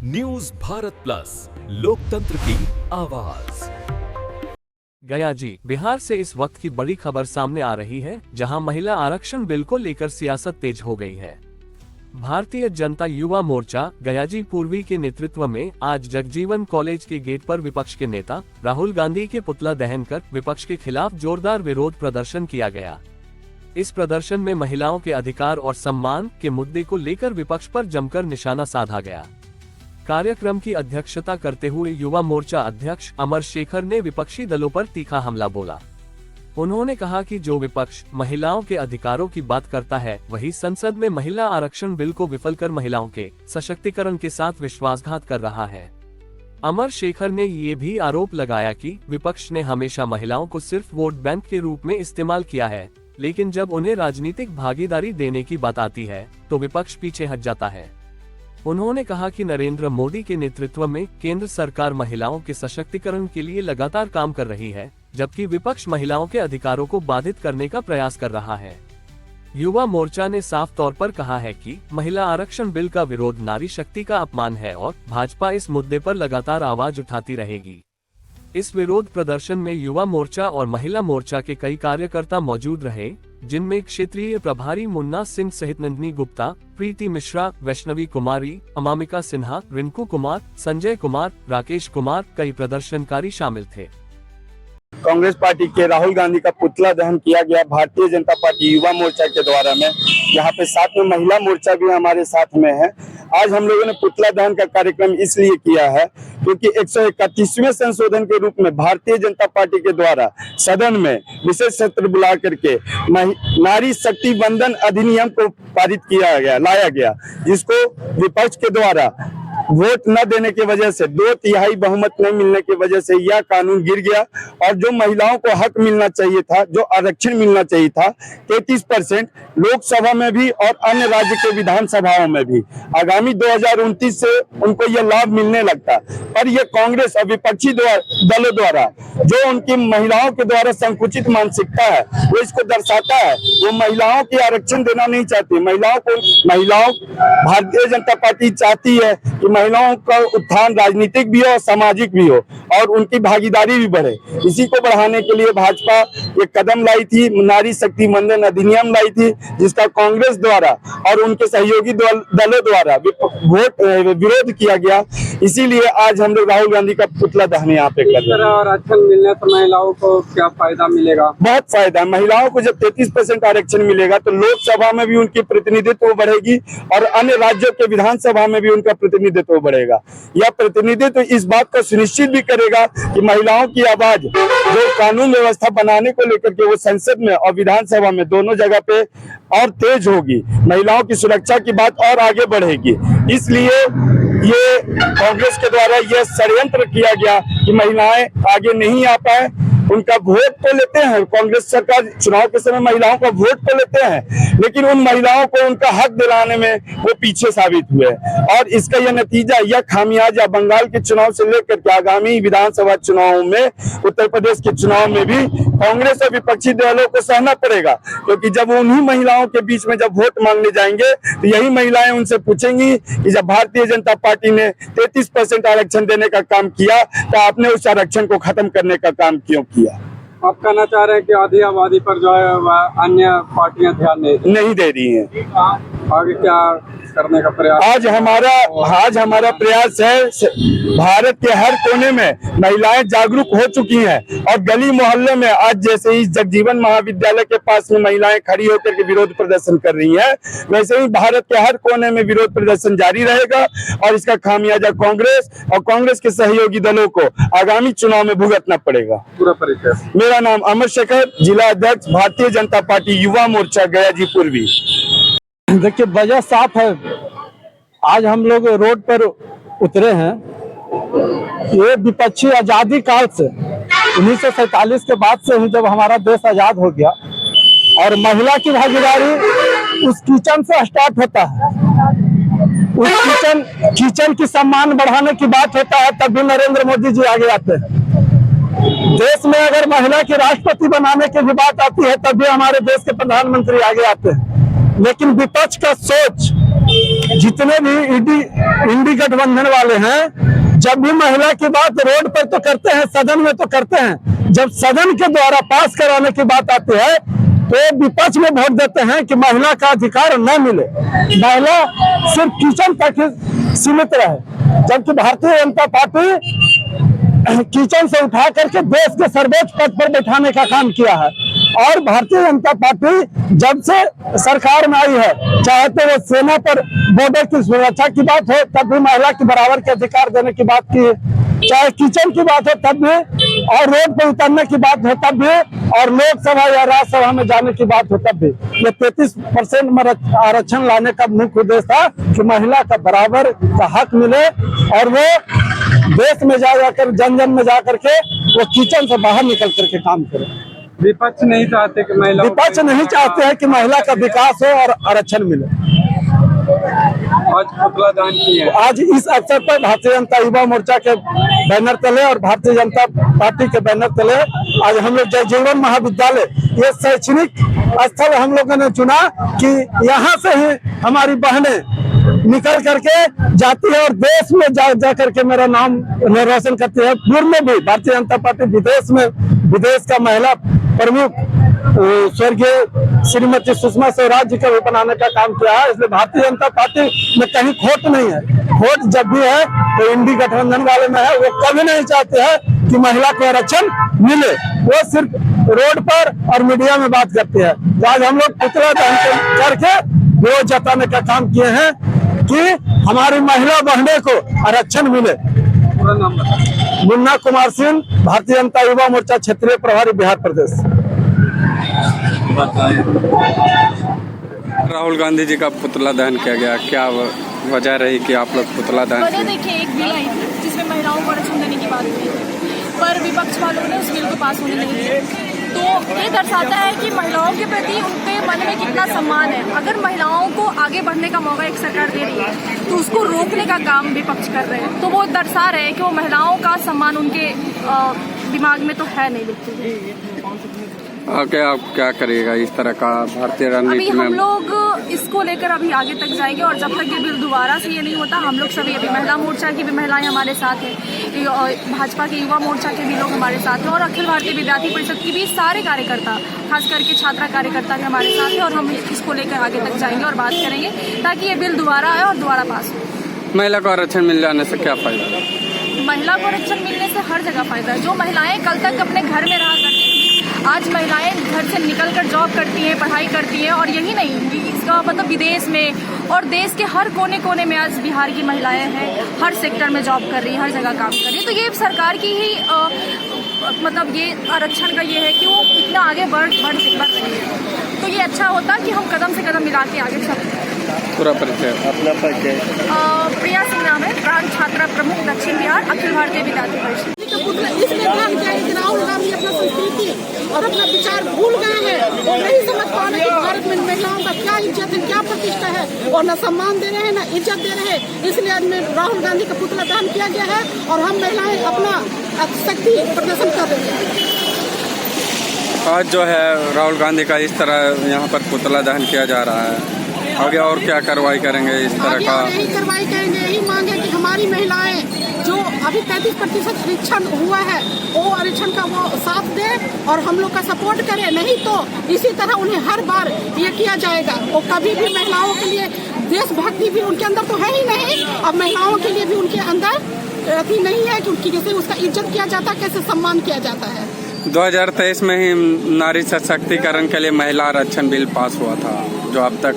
News Bharat plus, लोकतंत्र की आवाज। गया जी, बिहार से इस वक्त की बड़ी खबर सामने आ रही है, जहां महिला आरक्षण बिल को लेकर सियासत तेज हो गई है। भारतीय जनता युवा मोर्चा गयाजी पूर्वी के नेतृत्व में आज जगजीवन कॉलेज के गेट पर विपक्ष के नेता राहुल गांधी के पुतला दहन कर विपक्ष के खिलाफ जोरदार विरोध प्रदर्शन किया गया। इस प्रदर्शन में महिलाओं के अधिकार और सम्मान के मुद्दे को लेकर विपक्ष पर जमकर निशाना साधा गया। कार्यक्रम की अध्यक्षता करते हुए युवा मोर्चा अध्यक्ष अमर शेखर ने विपक्षी दलों पर तीखा हमला बोला। उन्होंने कहा कि जो विपक्ष महिलाओं के अधिकारों की बात करता है, वही संसद में महिला आरक्षण बिल को विफल कर महिलाओं के सशक्तिकरण के साथ विश्वासघात कर रहा है। अमर शेखर ने ये भी आरोप लगाया कि विपक्ष ने हमेशा महिलाओं को सिर्फ वोट बैंक के रूप में इस्तेमाल किया है, लेकिन जब उन्हें राजनीतिक भागीदारी देने की बात आती है तो विपक्ष पीछे हट जाता है। उन्होंने कहा कि नरेंद्र मोदी के नेतृत्व में केंद्र सरकार महिलाओं के सशक्तिकरण के लिए लगातार काम कर रही है, जबकि विपक्ष महिलाओं के अधिकारों को बाधित करने का प्रयास कर रहा है। युवा मोर्चा ने साफ तौर पर कहा है कि महिला आरक्षण बिल का विरोध नारी शक्ति का अपमान है और भाजपा इस मुद्दे पर लगातार आवाज उठाती रहेगी। इस विरोध प्रदर्शन में युवा मोर्चा और महिला मोर्चा के कई कार्यकर्ता मौजूद रहे, जिनमें क्षेत्रीय प्रभारी मुन्ना सिंह सहित नंदिनी गुप्ता, प्रीति मिश्रा, वैष्णवी कुमारी, अमामिका सिन्हा, रिंकू कुमार, संजय कुमार, राकेश कुमार, कई प्रदर्शनकारी शामिल थे। कांग्रेस पार्टी के राहुल गांधी का पुतला दहन किया गया भारतीय जनता पार्टी युवा मोर्चा के द्वारा में। यहाँ पे साथ में महिला मोर्चा भी हमारे साथ में है। आज हम लोगों ने पुतला दहन का कार्यक्रम इसलिए किया है क्योंकि 131वें संशोधन के रूप में भारतीय जनता पार्टी के द्वारा सदन में विशेष सत्र बुला करके नारी शक्ति वंदन अधिनियम को पारित किया गया, लाया गया, जिसको विपक्ष के द्वारा वोट न देने की वजह से, 2/3 बहुमत नहीं मिलने की वजह से यह कानून गिर गया। और जो महिलाओं को हक मिलना चाहिए था, जो आरक्षण मिलना चाहिए था 33% लोकसभा में भी और अन्य राज्य के विधानसभाओं में भी, आगामी 2029 से उनको यह लाभ मिलने लगता। पर यह कांग्रेस और विपक्षी दलों द्वारा जो उनकी महिलाओं के द्वारा संकुचित मानसिकता है, वो इसको दर्शाता है। वो महिलाओं की आरक्षण देना नहीं चाहती। भारतीय जनता पार्टी चाहती है कि महिलाओं का उत्थान राजनीतिक भी हो, सामाजिक भी हो और उनकी भागीदारी भी बढ़े। इसी को बढ़ाने के लिए भाजपा एक कदम लाई थी, नारी शक्ति वंदन अधिनियम लाई थी, जिसका कांग्रेस द्वारा और उनके सहयोगी दलों द्वारा विरोध किया गया। इसीलिए आज हम लोग राहुल गांधी का पुतला दहन यहाँ पे कर रहे हैं। आरक्षण मिलने से महिलाओं को क्या फायदा मिलेगा? बहुत फायदा। महिलाओं को जब 33% आरक्षण मिलेगा तो लोकसभा में भी उनकी प्रतिनिधित्व बढ़ेगी और अन्य राज्यों के विधानसभा में भी उनका प्रतिनिधित्व बढ़ेगा। यह प्रतिनिधित्व इस बात को सुनिश्चित भी करेगा कि महिलाओं की आवाज जो कानून व्यवस्था बनाने को लेकर के वो संसद में और विधानसभा में दोनों जगह पे और तेज होगी। महिलाओं की सुरक्षा की बात और आगे बढ़ेगी। इसलिए ये कांग्रेस के द्वारा यह षड्यंत्र किया गया कि महिलाएं आगे नहीं आ पाए। उनका वोट तो लेते हैं, कांग्रेस सरकार चुनाव के समय महिलाओं का वोट तो लेते हैं, लेकिन उन महिलाओं को उनका हक दिलाने में वो पीछे साबित हुए। और इसका यह नतीजा, यह खामियाजा बंगाल के चुनाव से लेकर के आगामी विधानसभा चुनाव में, उत्तर प्रदेश के चुनाव में भी कांग्रेस और विपक्षी दलों को सहना पड़ेगा। क्योंकि जब उन्हीं महिलाओं के बीच में जब वोट मांगने जाएंगे तो यही महिलाएं उनसे पूछेंगी कि जब भारतीय जनता पार्टी ने 33% आरक्षण देने का काम किया तो आपने उस आरक्षण को खत्म करने का काम क्यों किया? आप कहना चाह रहे हैं कि आधी आबादी पर जो है अन्य पार्टियां ध्यान नहीं दे रही हैं। आगे क्या करने का प्रयास? आज हमारा प्रयास है। भारत के हर कोने में महिलाएं जागरूक हो चुकी हैं और गली मोहल्ले में आज जैसे ही जगजीवन महाविद्यालय के पास में महिलाएं खड़ी होकर के विरोध प्रदर्शन कर रही हैं, वैसे ही भारत के हर कोने में विरोध प्रदर्शन जारी रहेगा और इसका खामियाजा कांग्रेस और कांग्रेस के सहयोगी दलों को आगामी चुनाव में भुगतना पड़ेगा। पूरा परिचय। मेरा नाम अमर शेखर, जिला अध्यक्ष भारतीय जनता पार्टी युवा मोर्चा गयाजी पूर्वी। देखिए, वजह साफ है। आज हम लोग रोड पर उतरे हैं। ये विपक्षी आजादी काल से 1947 के बाद से ही जब हमारा देश आजाद हो गया और महिला की भागीदारी उस किचन से स्टार्ट होता है। उस किचन की सम्मान बढ़ाने की बात होता है, तब भी नरेंद्र मोदी जी आगे आते हैं। देश में अगर महिला की राष्ट्रपति बनाने की भी बात आती है, तब भी हमारे देश के प्रधानमंत्री आगे आते हैं। लेकिन विपक्ष का सोच जितने भी इंडी गठबंधन वाले हैं, जब भी महिला की बात रोड पर तो करते हैं, सदन में तो करते हैं, जब सदन के द्वारा पास कराने की बात आती है तो विपक्ष में वोट देते हैं कि महिला का अधिकार न मिले, महिला सिर्फ किचन तक ही सीमित रहे। जबकि भारतीय जनता पार्टी किचन से उठा करके देश के सर्वोच्च पद पर बैठाने का काम किया है। और भारतीय जनता पार्टी जब से सरकार में आई है, चाहे तो वो सेना पर बॉर्डर की सुरक्षा की बात हो तब भी महिला के बराबर के अधिकार देने की बात की, चाहे किचन की बात हो तब भी, और रोड पर उतरने की बात हो तब भी, और लोकसभा या राज्यसभा में जाने की बात हो तब भी। ये 33% में आरक्षण लाने का मुख्य उद्देश्य था कि महिला का बराबर का हक मिले और वो देश में जाकर जन जन में जा करके वो किचन से बाहर निकल करके काम करे। विपक्ष नहीं चाहते कि महिला, विपक्ष नहीं चाहते हैं कि महिला का विकास हो और आरक्षण मिले। आज पुतला दहन किए। आज इस अवसर पर भारतीय जनता युवा मोर्चा के बैनर तले और भारतीय जनता पार्टी के बैनर तले आज हम लोग जयजीवन महाविद्यालय, ये शैक्षणिक स्थल हम लोगों ने चुना कि यहाँ से ही हमारी बहनें निकल करके जाती है और देश में जा करके मेरा नाम रोशन करती है। पूर्व में भी भारतीय जनता पार्टी विदेश का महिला प्रमुख स्वर्गीय श्रीमती सुषमा स्वराज जी का भी बनाने का काम किया है। इसलिए भारतीय जनता पार्टी में कहीं खोट नहीं है। खोट जब भी है तो इंडी गठबंधन वाले में है। वो कभी नहीं चाहते हैं कि महिला को आरक्षण मिले, वो सिर्फ रोड पर और मीडिया में बात करते हैं। आज हम लोग पुतला दहन करके वो जताने का काम किए हैं कि हमारी महिला बहनों को आरक्षण मिले। पूरा नाम बताइए। मुन्ना कुमार सिंह, भारतीय जनता युवा मोर्चा क्षेत्रीय प्रभारी, बिहार प्रदेश। राहुल गांधी जी का पुतला दहन किया गया, क्या वजह रही कि आप लोग पुतला दहन? वजह देखिए, एक बिल आई थी जिसमें महिलाओं को आरक्षण देने की बात हुई थी, पर विपक्ष वालों ने उस बिल को पास होने नहीं दिया। तो ये दर्शाता है कि महिलाओं के प्रति उनके मन में कितना सम्मान है। अगर महिलाओं को आगे बढ़ने का मौका एक सरकार दे रही है तो उसको रोकने का काम विपक्ष कर रहे हैं। तो वो दर्शा रहे हैं कि वो महिलाओं का सम्मान उनके दिमाग में तो है नहीं। लिखते आगे आप क्या करिएगा इस तरह का भारतीय रणनीति में? हम लोग इसको लेकर अभी आगे तक जाएंगे और जब तक ये बिल दोबारा से ये नहीं होता, हम लोग सभी अभी महिला मोर्चा की भी महिलाएं हमारे साथ हैं, भाजपा के युवा मोर्चा के भी लोग हमारे साथ हैं और अखिल भारतीय विद्यार्थी परिषद की भी सारे कार्यकर्ता, खास करके छात्रा कार्यकर्ता भी हमारे साथ हैं। और हम इसको लेकर आगे तक जाएंगे और बात करेंगे ताकि ये बिल दोबारा आए और दोबारा पास हो। महिला को आरक्षण मिल जाने से क्या फायदा? महिला को आरक्षण मिलने से हर जगह फायदा है। जो महिलाएं कल तक अपने घर में रहा करती थी, आज महिलाएं घर से निकलकर जॉब करती हैं, पढ़ाई करती हैं। और यही नहीं, इसका मतलब विदेश में और देश के हर कोने कोने में आज बिहार की महिलाएं हैं, हर सेक्टर में जॉब कर रही हैं, हर जगह काम कर रही हैं। तो ये सरकार की ही मतलब ये आरक्षण का ये है कि वो इतना आगे बढ़ रही है। तो ये अच्छा होता कि हम कदम से कदम मिला के आगे चलते हैं। पूरा परिचय अपना परिचय? प्रिया सिंह नाम है, प्रांत छात्रा प्रमुख, दक्षिण बिहार, अखिल भारतीय विद्यार्थी परिषद। इसमें ध्यान दिया है कि राहुल गांधी अपना संस्कृति और अपना विचार भूल गए हैं और नहीं समझ पा रहे कि भारत में महिलाओं का क्या इज्जत है, क्या प्रतिष्ठा है, और न सम्मान दे रहे हैं, न इज्जत दे रहे हैं। इसलिए आज में राहुल गांधी का पुतला दहन किया गया है और हम महिलाएं अपना शक्ति प्रदर्शन कर रहे हैं। आज जो है राहुल गांधी का इस तरह यहाँ पर पुतला दहन किया जा रहा है, आगे और क्या कार्रवाई करेंगे इस तरह का? यही कार्रवाई करेंगे, यही मांग है कि हमारी महिलाएं जो अभी 33% आरक्षण हुआ है वो आरक्षण का वो साथ दे और हम लोग का सपोर्ट करे। नहीं तो इसी तरह उन्हें हर बार ये किया जाएगा। वो कभी भी महिलाओं के लिए देशभक्ति भी उनके अंदर तो है ही नहीं, अब महिलाओं के लिए भी उनके अंदर अति नहीं है कि उनकी कैसे उसका इज्जत किया जाता है, कैसे सम्मान किया जाता है। 2023 में ही नारी सशक्तिकरण के लिए महिला आरक्षण बिल पास हुआ था, जो अब तक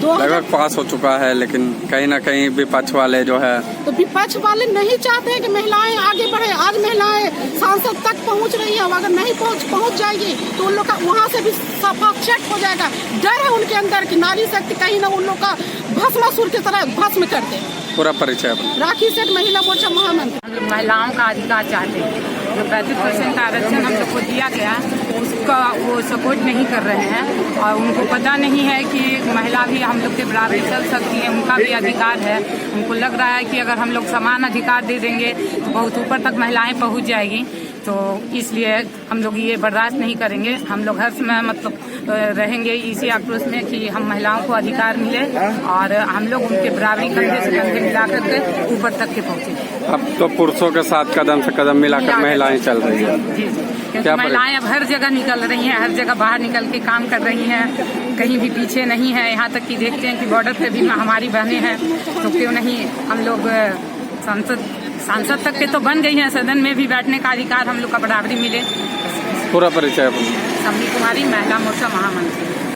लगभग पास हो चुका है, लेकिन कहीं ना कहीं विपक्ष वाले जो है, तो विपक्ष वाले नहीं चाहते हैं कि महिलाएं आगे बढ़े। आज महिलाएं सांसद तक पहुंच रही है, अगर नहीं पहुंच जाएगी तो उन लोग का वहां से भी सफा चेक हो जाएगा। डर है उनके अंदर कि नारी शक्ति कहीं ना उन लोग का भस्मासुर की तरह भस्म कर दे। पूरा परिचय? राखी सेठ, महिला मोर्चा महामंत्री। महिलाओं का अधिकार चाहते हैं। जो 35% का आरक्षण हम लोग को दिया गया उसका वो सपोर्ट नहीं कर रहे हैं और उनको पता नहीं है कि महिला भी हम लोग के बराबर चल सकती है, उनका भी अधिकार है। उनको लग रहा है कि अगर हम लोग समान अधिकार दे देंगे तो बहुत ऊपर तक महिलाएं पहुंच जाएगी। तो तो इसलिए हम लोग ये बर्दाश्त नहीं करेंगे। हम लोग हर समय मतलब रहेंगे इसी आक्रोश में कि हम महिलाओं को अधिकार मिले और हम लोग उनके बराबरी कंधे से कंधे मिला करके ऊपर तक के पहुँचे। अब तो पुरुषों के साथ कदम से कदम मिलाकर महिलाएं चल रही है। जी जी, क्योंकि महिलाएं अब हर जगह निकल रही हैं, हर जगह बाहर निकल के काम कर रही हैं, कहीं भी पीछे नहीं है। यहाँ तक कि देखते हैं कि बॉर्डर पे भी हमारी बहनें हैं, तो क्यों नहीं हम लोग सांसद तक के तो बन गई हैं, सदन में भी बैठने का अधिकार हम लोग का बराबरी मिले। पूरा परिचय समनी कुमारी, महिला मोर्चा महामंत्री।